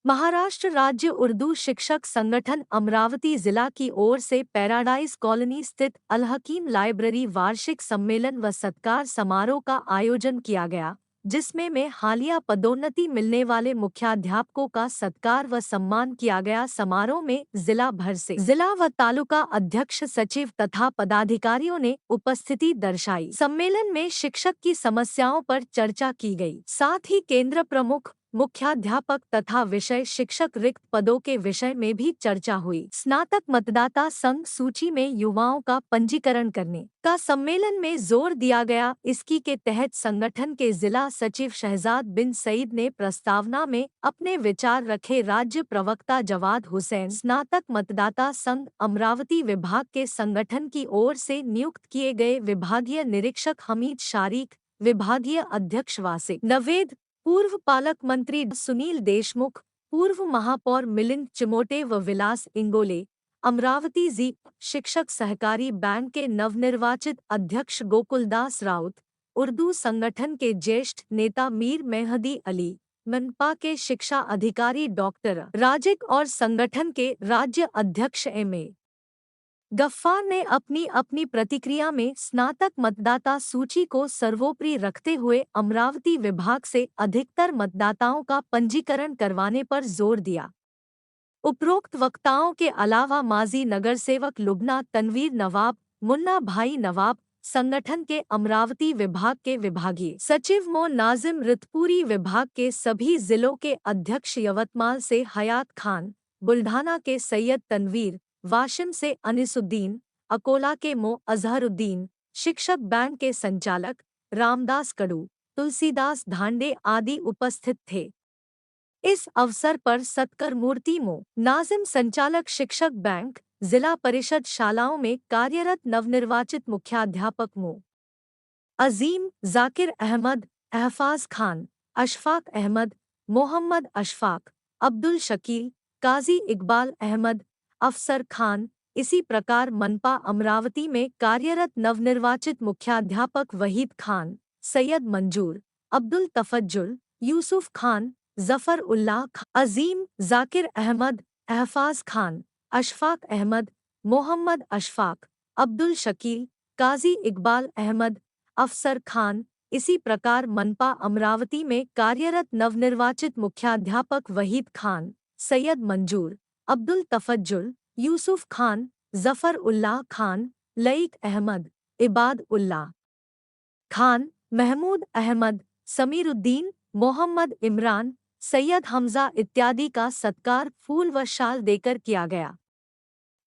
महाराष्ट्र राज्य उर्दू शिक्षक संगठन अमरावती जिला की ओर से पैराडाइज कॉलोनी स्थित अल हकीम लाइब्रेरी वार्षिक सम्मेलन व सत्कार समारोह का आयोजन किया गया, जिसमें हालिया पदोन्नति मिलने वाले मुख्याध्यापकों का सत्कार व सम्मान किया गया। समारोह में जिला भर से जिला व तालुका अध्यक्ष, सचिव तथा पदाधिकारियों ने उपस्थिति दर्शाई। सम्मेलन में शिक्षक की समस्याओं पर चर्चा की गई, साथ ही केंद्र प्रमुख, मुख्याध्यापक तथा विषय शिक्षक रिक्त पदों के विषय में भी चर्चा हुई। स्नातक मतदाता संघ सूची में युवाओं का पंजीकरण करने का सम्मेलन में जोर दिया गया। इसकी के तहत संगठन के जिला सचिव शहजाद बिन सईद ने प्रस्तावना में अपने विचार रखे। राज्य प्रवक्ता जवाद हुसैन, स्नातक मतदाता संघ अमरावती विभाग के संगठन की ओर से नियुक्त किए गए विभागीय निरीक्षक हमीद शारीक, विभागीय अध्यक्ष वासिक नवेद, पूर्व पालक मंत्री सुनील देशमुख, पूर्व महापौर मिलिंद चिमोटे व विलास इंगोले, अमरावती जी शिक्षक सहकारी बैंक के नवनिर्वाचित अध्यक्ष गोकुलदास राउत, उर्दू संगठन के ज्येष्ठ नेता मीर मेहदी अली, मनपा के शिक्षा अधिकारी डॉक्टर राजिक और संगठन के राज्य अध्यक्ष एम.ए. गफ्फार ने अपनी अपनी प्रतिक्रिया में स्नातक मतदाता सूची को सर्वोपरि रखते हुए अमरावती विभाग से अधिकतर मतदाताओं का पंजीकरण करवाने पर जोर दिया। उपरोक्त वक्ताओं के अलावा माजी नगर सेवक लुबना तनवीर नवाब, मुन्ना भाई नवाब, संगठन के अमरावती विभाग के विभागीय सचिव मो नाजिम रितपुरी, विभाग के सभी जिलों के अध्यक्ष यवतमाल से हयात खान, बुल्ढाना के सैयद तनवीर, वाशिम से अनिसुद्दीन, अकोला के मो अजहरुद्दीन, शिक्षक बैंक के संचालक रामदास कडू, तुलसीदास धांडे आदि उपस्थित थे। इस अवसर पर सत्कर मूर्ति मो नाजिम, संचालक शिक्षक बैंक, जिला परिषद शालाओं में कार्यरत नवनिर्वाचित मुख्याध्यापक मो अजीम, जाकिर अहमद, अहफाज खान, अशफाक अहमद, मोहम्मद अशफाक, अब्दुल शकील, काजी इकबाल अहमद, अफसर खान, इसी प्रकार मनपा अमरावती में कार्यरत नवनिर्वाचित मुख्याध्यापक वहीद खान, सैयद मंजूर, अब्दुल तफज्जुल, यूसुफ खान, जफर उल्लाह, अजीम, जाकिर अहमद, अहफाज खान, अशफाक अहमद, मोहम्मद अशफाक, अब्दुल शकील, काजी इकबाल अहमद, अफसर खान, इसी प्रकार मनपा अमरावती में कार्यरत नवनिर्वाचित मुख्याध्यापक वहीद खान, सैयद मंजूर, अब्दुल तफज्जुल, यूसुफ खान, जफर उल्लाह खान, लईक अहमद, इबाद उल्लाह खान, महमूद अहमद, समीरुद्दीन, मोहम्मद इमरान, सैयद हमजा इत्यादि का सत्कार फूल व शाल देकर किया गया।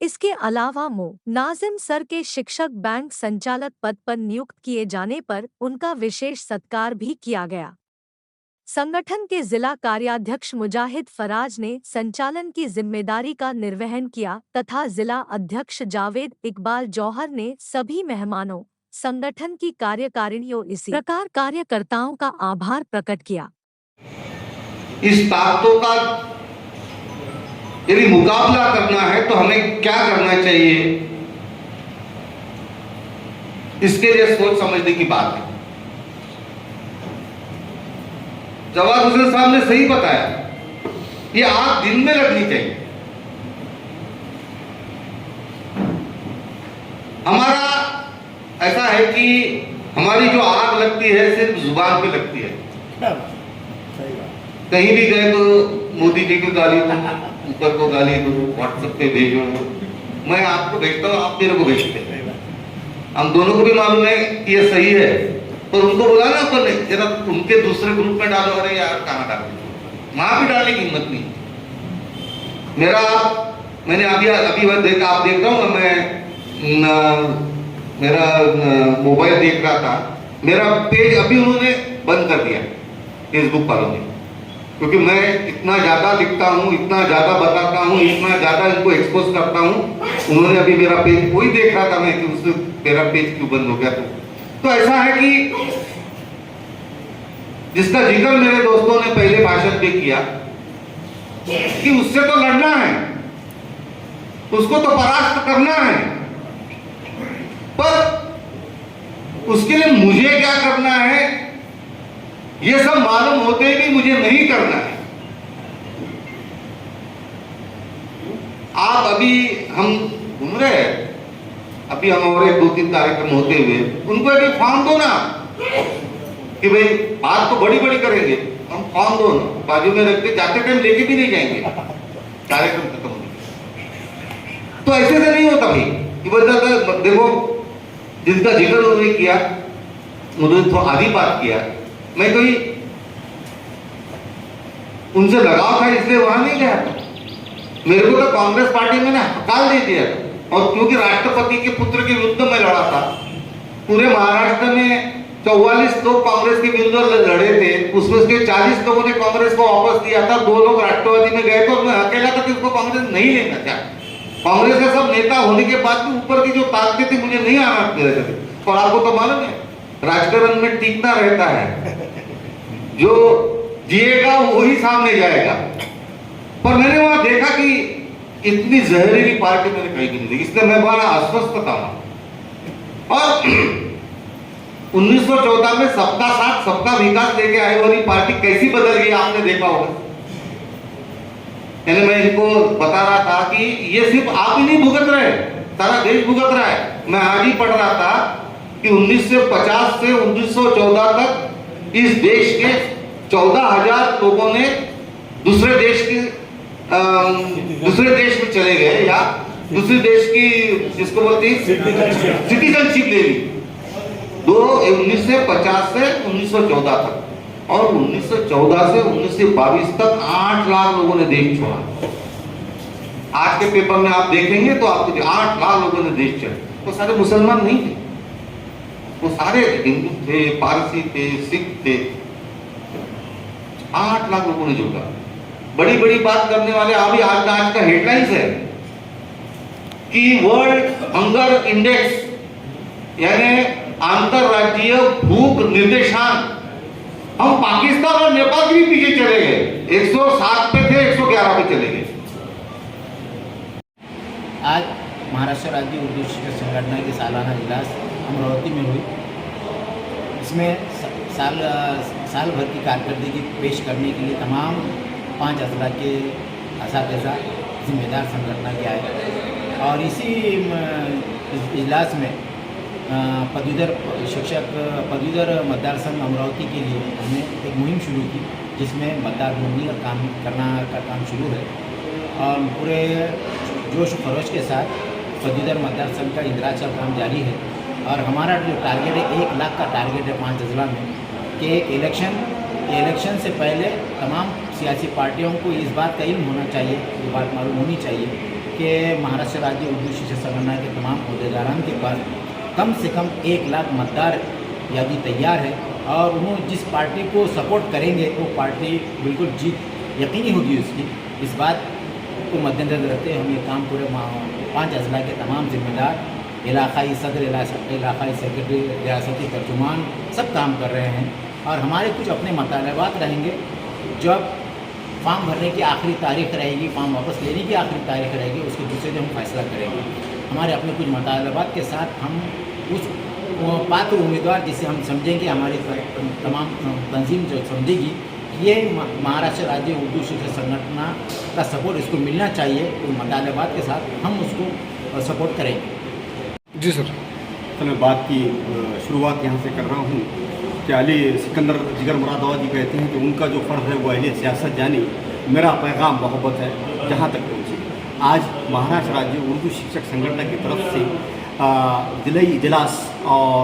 इसके अलावा मो नाजिम सर के शिक्षक बैंक संचालक पद पर नियुक्त किए जाने पर उनका विशेष सत्कार भी किया गया। संगठन के जिला कार्याध्यक्ष मुजाहिद फराज ने संचालन की जिम्मेदारी का निर्वहन किया तथा जिला अध्यक्ष जावेद इकबाल जौहर ने सभी मेहमानों, संगठन की कार्यकारिणियों, इसी प्रकार कार्यकर्ताओं का आभार प्रकट किया। इस ताकतों का यदि मुकाबला करना है तो हमें क्या करना चाहिए, इसके लिए सोच समझने की बात है। जवाद हुसैन साहब ने सही बताया, ये आग दिन में लगनी चाहिए। हमारा ऐसा है कि हमारी जो आग लगती है सिर्फ जुबान पे लगती है। कहीं भी गए तो मोदी जी को गाली दो, ऊपर को गाली दो, व्हाट्सएप पे भेजो, मैं आपको भेजता हूँ, आप मेरे को भेजते हैं। हम दोनों को भी मालूम है कि ये सही है, पर उनको बोला ना ऊपर नहीं, जरा उनके दूसरे ग्रुप में डालो। अरे यार कहाँ डालो, वहां भी डालने की हिम्मत नहीं। मैंने अभी वह देखा, आप देख रहा हूँ मैं मेरा मोबाइल देख रहा था, मेरा पेज अभी उन्होंने बंद कर दिया फेसबुक वालों ने, क्योंकि मैं इतना ज्यादा लिखता हूँ, इतना ज्यादा बताता हूँ, इतना ज्यादा इनको एक्सपोज करता हूँ। उन्होंने अभी मेरा पेज, कोई देख रहा था मैं कि उससे मेरा पेज क्यों बंद हो गया। तो ऐसा है कि जिसका जिक्र मेरे दोस्तों ने पहले भाषण में किया कि उससे तो लड़ना है, उसको तो परास्त करना है, पर उसके लिए मुझे क्या करना है ये सब मालूम होते भी मुझे नहीं करना है। आप अभी हम घूम रहे हैं, अभी हम और एक 2-3 कार्यक्रम होते हुए उनको एक फॉर्म दो ना कि भाई बात तो बड़ी बड़ी करेंगे, हम फॉर्म दो ना, बाजू में रख के जाते टाइम लेके भी नहीं जाएंगे कार्यक्रम खत्म होने। तो ऐसे से नहीं होता भाई कि बस देखो जिनका जिक्र उन्होंने किया, उन्होंने तो आधी बात किया, मैं कोई उनसे लगाव था इसलिए वहां नहीं गया था। मेरे को तो कांग्रेस पार्टी में हकाल दे दिया था, और क्योंकि राष्ट्रपति के पुत्र के विरुद्ध में लड़ा था, पूरे महाराष्ट्र में 44 लोग कांग्रेस के विरुद्ध लड़े थे, उसमें से 40 लोगों ने कांग्रेस को वापस दिया था, 2 लोग राष्ट्रवादी में गए थे, और मैं अकेला था कि उसको कांग्रेस नहीं लेना चाहा। कांग्रेस के सब नेता होने के बाद भी ऊपर की जो ताकतें थी मुझे नहीं आना दे रहे थे। और आपको तो मालूम है राजकारण में टीकना रहता है, जो जिएगा वही सामने जाएगा। पर मैंने वहां देखा कि इतनी जहरीली पार्टी मैंने कहीं भी नहीं देखी, इसलिए मैं बड़ा अस्वस्थ था। और 1914 में सबका साथ सबका विकास लेके आए वाली पार्टी कैसी बदल गई आपने देखा होगा। यानी मैं इनको बता रहा था कि ये सिर्फ आप ही नहीं भुगत रहे, सारा देश भुगत रहा है। मैं आज ही पढ़ रहा था कि 1950 से 1914 तक इस देश के 14,000 लोगों ने दूसरे देश में चले गए, या दूसरे देश की जिसको बोलते हैं सिटीजनशिप ले ली। 1950 से 1914 तक, और 1914 से 1922 तक 8 लाख लोगों ने देश छोड़ा। आज के पेपर में आप देखेंगे तो आपको 8 लाख लोगों ने देश छोड़ा। वो सारे मुसलमान नहीं थे, वो सारे हिंदू थे, पारसी थे, सिख थे। 8 लाख लोगों ने जोड़ा। बड़ी बड़ी बात करने वाले अभी आज का हेडलाइंस है कि वर्ल्ड हंगर इंडेक्स यानी अंतरराष्ट्रीय भूख निर्देशांक, हम पाकिस्तान और नेपाल के भी पीछे चले गए। 107 पे थे, 111 पे चले गए। आज महाराष्ट्र राज्य उर्दू शिक्षक संगठन की सालाना इजलास अमरावती में हुई। इसमें साल भर की कारकर्दगी पेश करने के लिए तमाम 5 अजला के असातिज़ा जिम्मेदार संगठन के आए, और इसी इजलास में पदवीधर मतदार संघ अमरावती के लिए हमने एक मुहिम शुरू की, जिसमें मतदार नोंदणी का काम शुरू है, और पूरे जोश खरोश के साथ पदवीधर मतदार संघ का इंदिराज का काम जारी है। और हमारा जो टारगेट है 1 लाख का टारगेट है 5 अजला में, कि इलेक्शन से पहले तमाम सियासी पार्टियों को इस बात का इल्म होना चाहिए, ये बात मालूम होनी चाहिए कि महाराष्ट्र राज्य उर्दू शिक्षक संगठन के तमाम अहदेदारान के पास कम से कम 1 लाख मतदार यादी तैयार है, और उन्होंने जिस पार्टी को सपोर्ट करेंगे वो पार्टी बिल्कुल जीत यकीनी होगी उसकी। इस बात को मद्देनजर रखते हम ये काम पूरे 5 अजला के तमाम जिम्मेदार, इलाकाई सदर, इलाकाई सेक्रेटरी, रियासती तर्जुमान सब काम कर रहे हैं। और हमारे कुछ अपने मतलबात रहेंगे। जब फॉर्म भरने की आखिरी तारीख रहेगी, फॉर्म वापस लेने की आखिरी तारीख रहेगी, उसके दूसरे दिन हम फैसला करेंगे। हमारे अपने कुछ मतलबात के साथ हम उस पात्र उम्मीदवार जिसे हम समझेंगे, हमारी तमाम तंजीम जो समझेगी ये महाराष्ट्र राज्य उर्दू शिक्षक संगठन का सपोर्ट इसको मिलना चाहिए, उन मतलबात के साथ हम उसको सपोर्ट करेंगे। जी सर। तो मैं बात की शुरुआत यहाँ से कर रहा हूँ कि अली सिकंदर जिगर मुरादाबादी कहते हैं कि उनका जो फ़र्ज़ है वो अहले सियासत जानी, मेरा पैगाम मोहब्बत है जहाँ तक पहुँचे। आज महाराष्ट्र राज्य उर्दू शिक्षक संगठन की तरफ से ज़िले इजलास और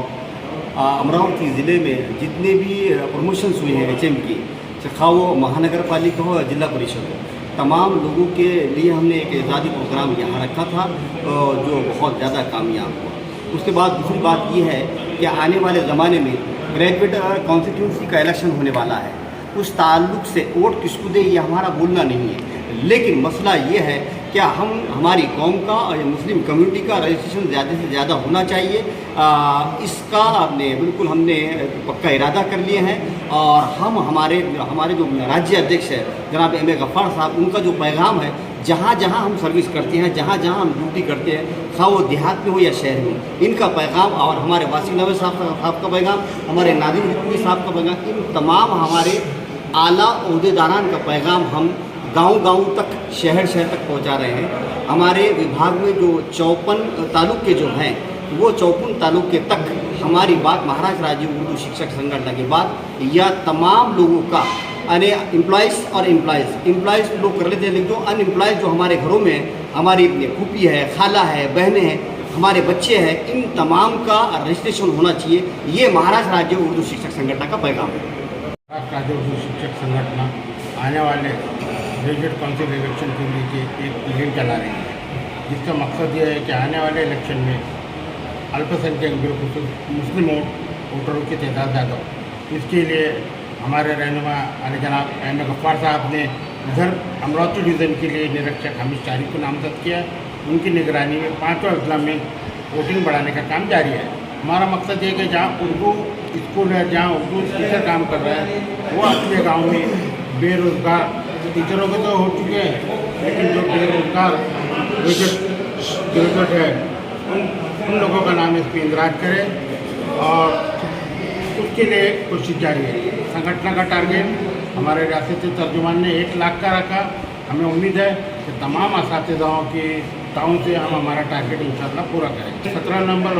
अमरावती ज़िले में जितने भी प्रमोशंस हुए हैं HM की, चाहे वो महानगर पालिका हो या जिला परिषद हो, तमाम लोगों के लिए हमने एक आज़ादी प्रोग्राम यहाँ रखा था जो बहुत ज़्यादा कामयाब हुआ। उसके बाद दूसरी बात ये है कि आने वाले ज़माने में ग्रेजुएट कॉन्स्टिट्यूंसी का इलेक्शन होने वाला है, उस ताल्लुक से वोट किसको दे ये हमारा बोलना नहीं है, लेकिन मसला ये है क्या हम हमारी कौम का और मुस्लिम कम्युनिटी का रजिस्ट्रेशन ज़्यादा से ज़्यादा होना चाहिए। इसका हमने पक्का इरादा कर लिए हैं, और हम हमारे जो राज्य अध्यक्ष है जनाब M.A. गफ़्फ़ार साहब, उनका जो पैगाम है, जहाँ जहाँ हम सर्विस करते हैं, जहाँ जहाँ हम ड्यूटी करते हैं, खा वो देहात में हो या शहर में, इनका पैगाम, और हमारे वासी नवे साहब का पैगाम, हमारे नादिम हुक्मी साहब का पैगाम, इन तमाम हमारे आला ओहदेदारान का पैगाम हम गांव-गांव तक, शहर-शहर तक पहुंचा रहे हैं। हमारे विभाग में जो 54 तालुके जो हैं, वो 54 तालुके तक हमारी बात महाराष्ट्र राज्य उर्दू शिक्षक संगठन की बात या तमाम लोगों का, यानी एम्प्लॉयज़ और एम्प्लॉयज़ लोग कर लेते हैं, लेकिन जो अनएम्प्लॉयज़ जो हमारे घरों में हमारी फूफी है, खाला है, बहनें हैं, हमारे बच्चे हैं, इन तमाम का रजिस्ट्रेशन होना चाहिए। ये महाराष्ट्र राज्य उर्दू शिक्षक संगठन का पैगाम है। महाराष्ट्र राज्य उर्दू शिक्षक संगठन आने वाले ग्रेजुएट काउंसिल इलेक्शन के लिए एक मुहिम चला रही है, जिसका मकसद ये है कि आने वाले इलेक्शन में अल्पसंख्यक बेखुसूस मुस्लिम वोटरों की तादाद ज़्यादा हो। इसके लिए हमारे रहनुमा अली जनाब अहमद गफ्फार साहब ने इधर अमरावती डिवीज़न के लिए निरीक्षक हामिद तारिक को नामजद किया। उनकी निगरानी में 5 अजला में वोटिंग बढ़ाने का काम जारी है। हमारा मकसद ये है कि जहाँ उर्दू स्कूल है, जहाँ उर्दू टीचर काम कर रहे हैं, वो अपने गाँव में बेरोज़गार टीचरों के तो हो चुके हैं, लेकिन जो बेरोज़गार ग्रेजुएट है उन लोगों का नाम इस पर इंदराज करें और उसके लिए कोशिश जारी है। संगठन का टारगेट हमारे रियासती तर्जुमान ने 1 लाख का रखा। हमें उम्मीद है कि तमाम असातिज़ाओं की ताउन से हम हमारा टारगेट इंशाअल्लाह पूरा करेंगे। 17 नवंबर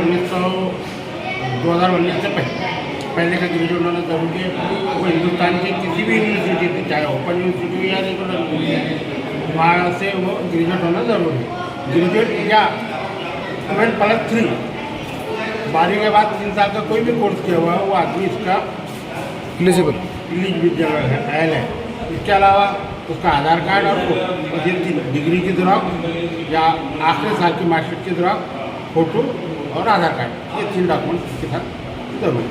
2019 से पहले का ग्रेजुएट होना जरूरी है। वो हिंदुस्तान की किसी भी यूनिवर्सिटी थी, चाहे ओपन यूनिवर्सिटी हो या रेगुलर यूनिवर्सिटी, वहाँ से वो ग्रेजुएट होना जरूरी है। ग्रेजुएट या 12+3 12 के बाद 3 साल का कोई भी कोर्स किया हुआ है, वो आदमी इसका एलिजिबल है। इसके अलावा उसका आधार कार्ड और डिग्री की ज़ेरॉक्स या आखिरी साल की मार्कशीट की ज़ेरॉक्स, फ़ोटो और आधार कार्ड, ये 3 डॉक्यूमेंट्स इसके साथ जरूरी है।